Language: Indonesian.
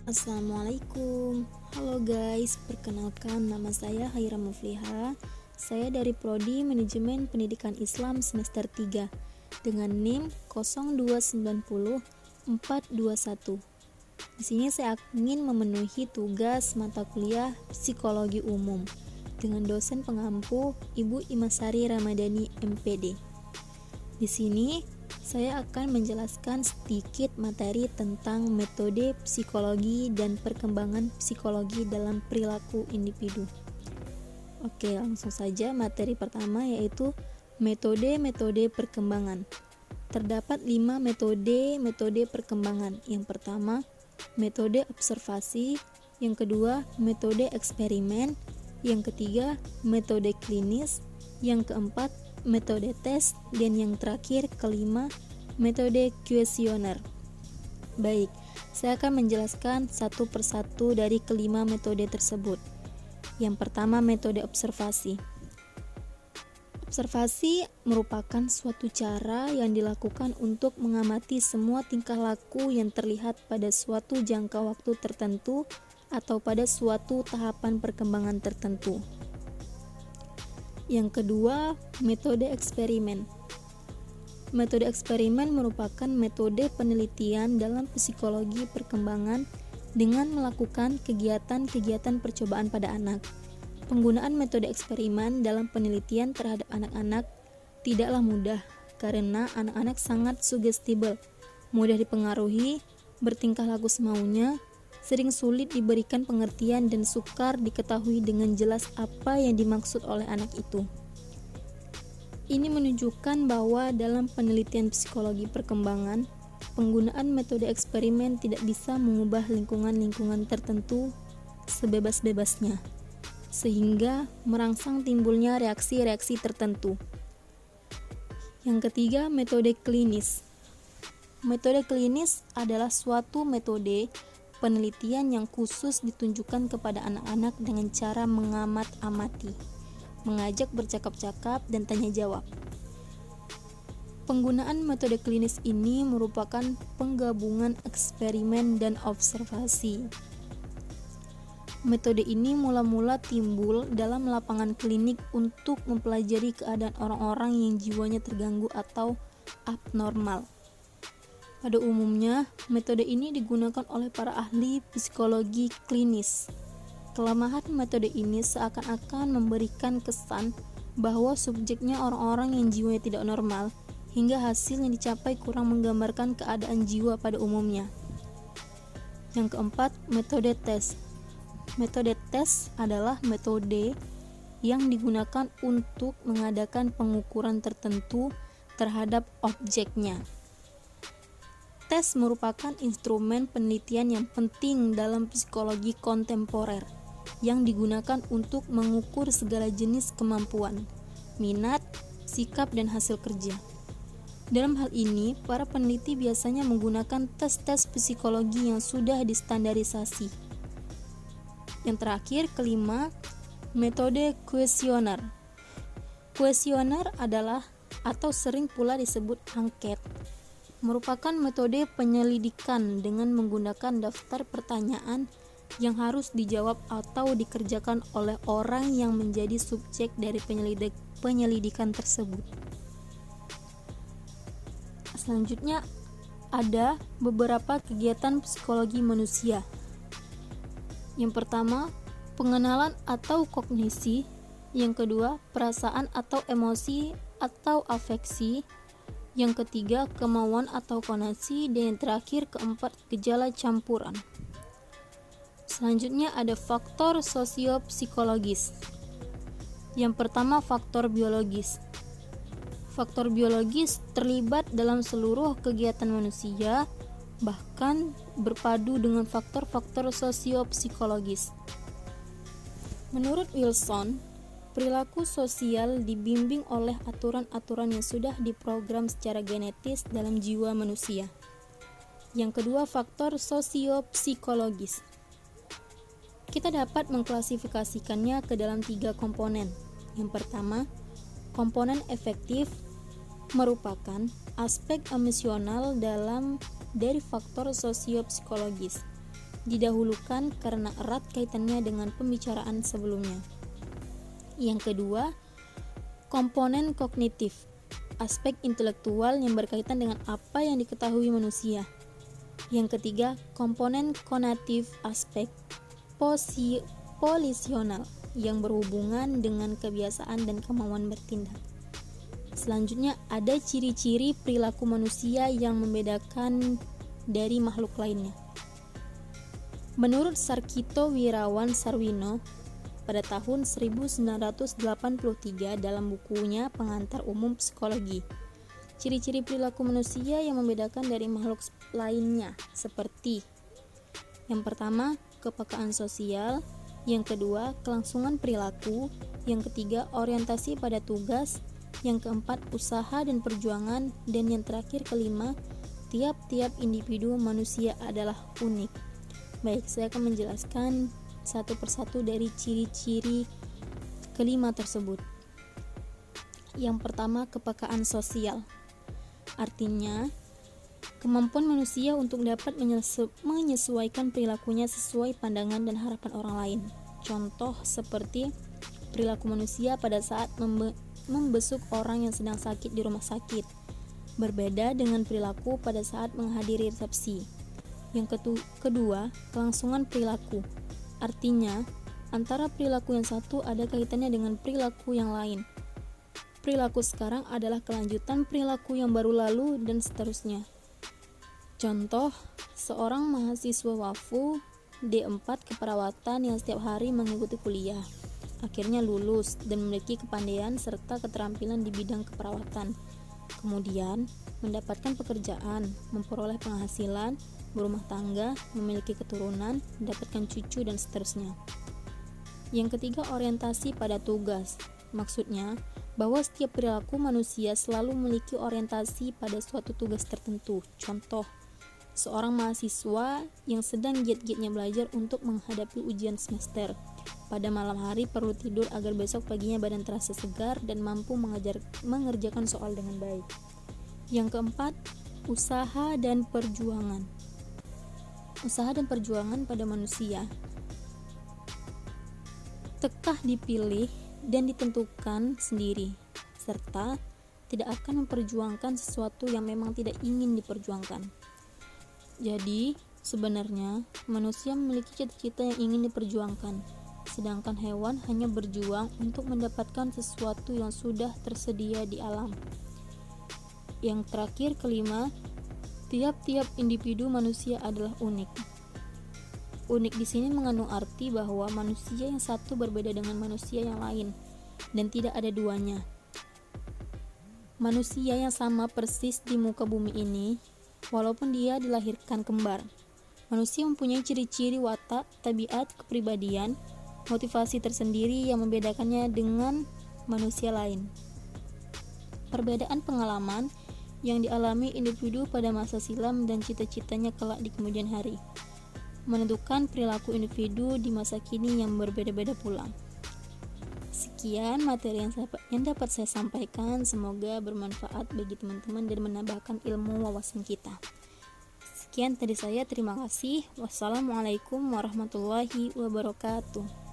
Assalamualaikum. Halo guys, perkenalkan nama saya Haira Mufliha. Saya dari Prodi Manajemen Pendidikan Islam semester 3 dengan NIM 0290421. Di sini saya ingin memenuhi tugas mata kuliah Psikologi Umum dengan dosen pengampu Ibu Imasari Ramadhani MPD. Di sini saya akan menjelaskan sedikit materi tentang metode psikologi dan perkembangan psikologi dalam perilaku individu. Oke, langsung saja materi pertama yaitu metode-metode perkembangan. Terdapat 5 metode perkembangan. Yang pertama, metode observasi, yang kedua, metode eksperimen, yang ketiga, metode klinis, yang keempat, metode tes, dan yang terakhir kelima, metode kuesioner. Baik, saya akan menjelaskan satu persatu dari kelima metode tersebut. Yang pertama, metode observasi. Observasi merupakan suatu cara yang dilakukan untuk mengamati semua tingkah laku yang terlihat pada suatu jangka waktu tertentu atau pada suatu tahapan perkembangan tertentu. Yang kedua, metode eksperimen. Metode eksperimen merupakan metode penelitian dalam psikologi perkembangan dengan melakukan kegiatan-kegiatan percobaan pada anak. Penggunaan metode eksperimen dalam penelitian terhadap anak-anak tidaklah mudah karena anak-anak sangat sugestibel, mudah dipengaruhi, bertingkah laku semaunya, sering sulit diberikan pengertian dan sukar diketahui dengan jelas apa yang dimaksud oleh anak itu. Ini menunjukkan bahwa dalam penelitian psikologi perkembangan, penggunaan metode eksperimen tidak bisa mengubah lingkungan-lingkungan tertentu sebebas-bebasnya, sehingga merangsang timbulnya reaksi-reaksi tertentu. Yang ketiga, metode klinis. Metode klinis adalah suatu metode penelitian yang khusus ditunjukkan kepada anak-anak dengan cara mengamat-amati, mengajak bercakap-cakap dan tanya jawab. Penggunaan metode klinis ini merupakan penggabungan eksperimen dan observasi. Metode ini mula-mula timbul dalam lapangan klinik untuk mempelajari keadaan orang-orang yang jiwanya terganggu atau abnormal. Pada umumnya, metode ini digunakan oleh para ahli psikologi klinis. Kelemahan metode ini seakan-akan memberikan kesan bahwa subjeknya orang-orang yang jiwanya tidak normal, hingga hasil yang dicapai kurang menggambarkan keadaan jiwa pada umumnya. Yang keempat, metode tes. Metode tes adalah metode yang digunakan untuk mengadakan pengukuran tertentu terhadap objeknya. Tes merupakan instrumen penelitian yang penting dalam psikologi kontemporer yang digunakan untuk mengukur segala jenis kemampuan, minat, sikap, dan hasil kerja. Dalam hal ini, para peneliti biasanya menggunakan tes-tes psikologi yang sudah distandarisasi. Yang terakhir, kelima, metode kuesioner. Kuesioner adalah atau sering pula disebut angket, merupakan metode penyelidikan dengan menggunakan daftar pertanyaan yang harus dijawab atau dikerjakan oleh orang yang menjadi subjek dari penyelidikan tersebut. Selanjutnya ada beberapa kegiatan psikologi manusia. Yang pertama, pengenalan atau kognisi. Yang kedua, perasaan atau emosi atau afeksi. Yang ketiga, kemauan atau konasi, dan yang terakhir keempat, gejala campuran. Selanjutnya ada faktor sosiopsikologis. Yang pertama, faktor biologis. Faktor biologis terlibat dalam seluruh kegiatan manusia, bahkan berpadu dengan faktor-faktor sosiopsikologis. Menurut Wilson, perilaku sosial dibimbing oleh aturan-aturan yang sudah diprogram secara genetis dalam jiwa manusia. Yang kedua, faktor sosiopsikologis. Kita dapat mengklasifikasikannya ke dalam 3 komponen. Yang pertama, komponen efektif merupakan aspek emosional dari faktor sosiopsikologis. didahulukan karena erat kaitannya dengan pembicaraan sebelumnya. Yang kedua, komponen kognitif, aspek intelektual yang berkaitan dengan apa yang diketahui manusia. Yang ketiga, komponen konatif, aspek posisional yang berhubungan dengan kebiasaan dan kemauan bertindak. Selanjutnya, ada ciri-ciri perilaku manusia yang membedakan dari makhluk lainnya. Menurut Sarkito Wirawan Sarwino, pada tahun 1983 dalam bukunya Pengantar Umum Psikologi, ciri-ciri perilaku manusia yang membedakan dari makhluk lainnya seperti: yang pertama, kepekaan sosial; yang kedua, kelangsungan perilaku; yang ketiga, orientasi pada tugas; yang keempat, usaha dan perjuangan; dan yang terakhir, kelima, tiap-tiap individu manusia adalah unik. Baik, saya akan menjelaskan satu persatu dari ciri-ciri kelima tersebut. Yang pertama, kepekaan sosial. Artinya, kemampuan manusia untuk dapat menyesuaikan perilakunya sesuai pandangan dan harapan orang lain. Contoh seperti perilaku manusia pada saat membesuk orang yang sedang sakit di rumah sakit, berbeda dengan perilaku pada saat menghadiri resepsi. Yang kedua, kelangsungan perilaku. Artinya, antara perilaku yang satu ada kaitannya dengan perilaku yang lain. Perilaku sekarang adalah kelanjutan perilaku yang baru lalu, dan seterusnya. Contoh, seorang mahasiswa WAFU D4 keperawatan yang setiap hari mengikuti kuliah, akhirnya lulus dan memiliki kepandaian serta keterampilan di bidang keperawatan. Kemudian, mendapatkan pekerjaan, memperoleh penghasilan, berumah tangga, memiliki keturunan, mendapatkan cucu, dan seterusnya. Yang ketiga, orientasi pada tugas. Maksudnya, bahwa setiap perilaku manusia selalu memiliki orientasi pada suatu tugas tertentu. Contoh, seorang mahasiswa yang sedang giat-giatnya belajar untuk menghadapi ujian semester. Pada malam hari perlu tidur agar besok paginya badan terasa segar dan mampu mengerjakan soal dengan baik. Yang keempat, usaha dan perjuangan. Usaha dan perjuangan pada manusia tekah dipilih dan ditentukan sendiri, serta tidak akan memperjuangkan sesuatu yang memang tidak ingin diperjuangkan. Jadi, sebenarnya manusia memiliki cita-cita yang ingin diperjuangkan, sedangkan hewan hanya berjuang untuk mendapatkan sesuatu yang sudah tersedia di alam. Yang terakhir, kelima, tiap-tiap individu manusia adalah unik. Unik di sini mengandung arti bahwa manusia yang satu berbeda dengan manusia yang lain, dan tidak ada duanya. Manusia yang sama persis di muka bumi ini, walaupun dia dilahirkan kembar. Manusia mempunyai ciri-ciri watak, tabiat, kepribadian, motivasi tersendiri yang membedakannya dengan manusia lain. Perbedaan pengalaman yang dialami individu pada masa silam dan cita-citanya kelak di kemudian hari menentukan perilaku individu di masa kini yang berbeda-beda pula. Sekian materi yang dapat saya sampaikan, semoga bermanfaat bagi teman-teman dan menambahkan ilmu wawasan kita. Sekian dari saya, terima kasih. Wassalamualaikum warahmatullahi wabarakatuh.